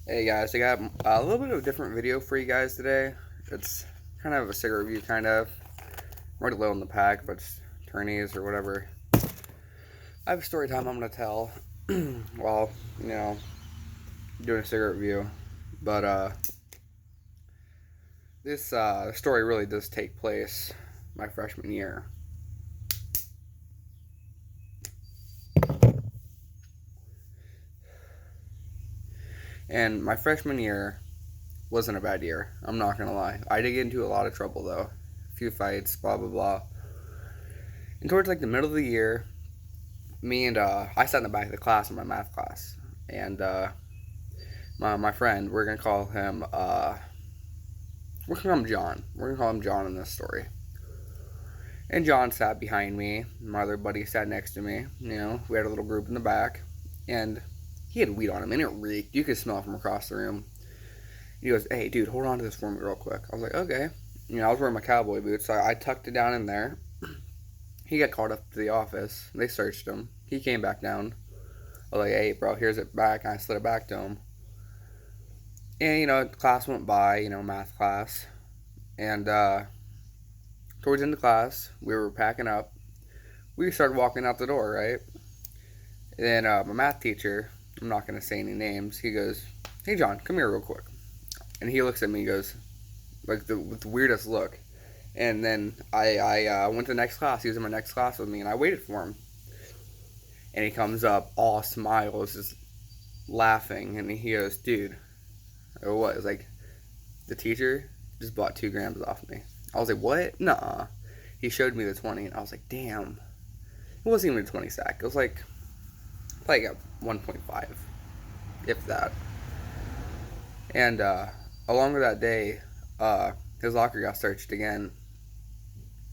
Hey guys, I got a little bit of a different video for you guys today. It's kind of a cigarette review, kind of. I'm already low in the pack, but it's attorneys or whatever. I have a story time I'm going to tell while, you know, doing a cigarette review. But this story really does take place my freshman year. And my freshman year wasn't a bad year. I'm not going to lie. I did get into a lot of trouble, though. A few fights, blah, blah, blah. And towards like the middle of the year, me and I sat in the back of the class in my math class, and my friend, we're gonna call him John. We're gonna call him John in this story. And John sat behind me. My other buddy sat next to me. You know, we had a little group in the back, and he had weed on him, and it reeked. You could smell it from across the room. He goes, "Hey, dude, hold on to this for me real quick." I was like, "Okay." You know, I was wearing my cowboy boots, so I tucked it down in there. He got called up to the office. They searched him. He came back down. I was like, "Hey, bro, here's it back." And I slid it back to him. And, you know, class went by, you know, math class. And towards the end of class, we were packing up. We started walking out the door, right? And then my math teacher, I'm not going to say any names, he goes, "Hey, John, come here real quick." And he looks at me and goes, like, with the weirdest look. And then I went to the next class. He was in my next class with me, and I waited for him. And he comes up, all smiles, just laughing, and he goes, "Dude," or what? It was like, "The teacher just bought 2 grams off me." I was like, "What? Nuh-uh." He showed me the 20, and I was like, "Damn." It wasn't even a 20 sack. It was like a 1.5, if that. And along with that day, his locker got searched again,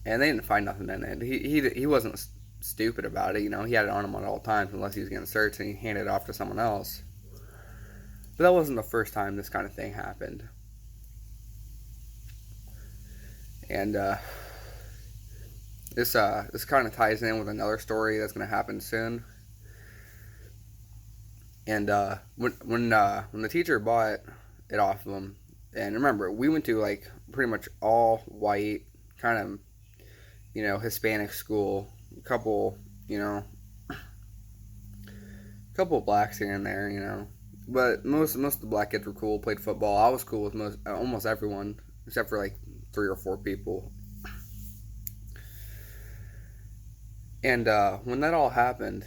and they didn't find nothing in it. He wasn't stupid about it, you know. He had it on him at all times unless he was getting searched, and he handed it off to someone else. But that wasn't the first time this kind of thing happened. And this kind of ties in with another story that's going to happen soon. And when the teacher bought it off of him, and remember, we went to like pretty much all white, kind of, you know, Hispanic school. A couple, you know, couple of blacks here and there, you know. But most of the black kids were cool. Played football. I was cool with almost everyone except for like 3 or 4 people. And when that all happened,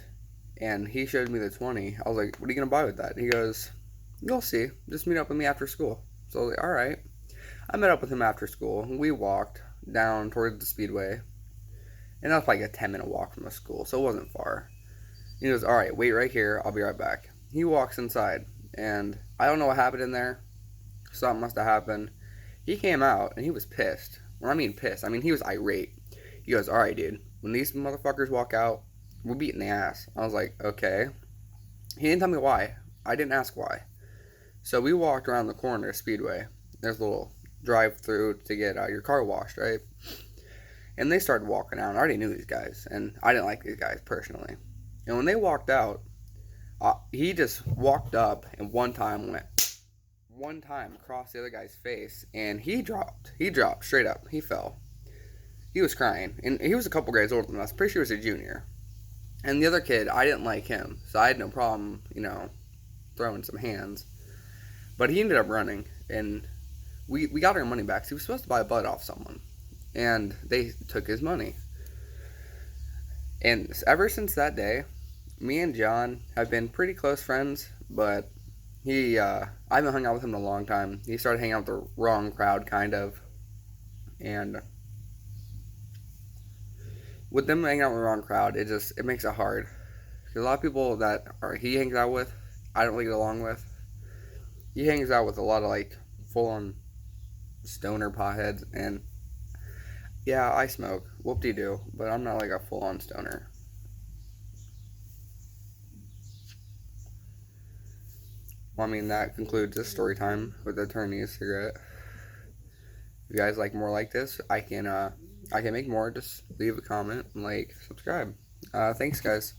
and he showed me the 20, I was like, "What are you gonna buy with that?" And he goes, "You'll see. Just meet up with me after school." So I was like, "All right." I met up with him after school. We walked down towards the speedway, and that was like a 10-minute walk from the school, so it wasn't far. He goes, "All right, wait right here. I'll be right back." He walks inside, and I don't know what happened in there. Something must have happened. He came out, and he was pissed. When I mean pissed, I mean he was irate. He goes, "All right, dude. When these motherfuckers walk out, we're beating the ass." I was like, "Okay." He didn't tell me why. I didn't ask why. So we walked around the corner of Speedway. There's a little drive-through to get your car washed, right? And they started walking out. I already knew these guys, and I didn't like these guys personally. And when they walked out, he just walked up and one time across the other guy's face, and he dropped. He dropped straight up. He fell. He was crying, and he was a couple grades older than us. Pretty sure he was a junior. And the other kid, I didn't like him, so I had no problem, you know, throwing some hands. But he ended up running, and we got our money back. So he was supposed to buy a bud off someone, and they took his money. And ever since that day, me and John have been pretty close friends, but I haven't hung out with him in a long time. He started hanging out with the wrong crowd, kind of. And with them hanging out with the wrong crowd, it makes it hard. Because a lot of people that he hangs out with, I don't really get along with. He hangs out with a lot of like full-on stoner potheads, and yeah, I smoke, whoop-de-doo, but I'm not like a full-on stoner. Well, I mean, that concludes this story time with the attorney's cigarette. If you guys like more like this, I can make more. Just leave a comment and like, subscribe. Thanks, guys.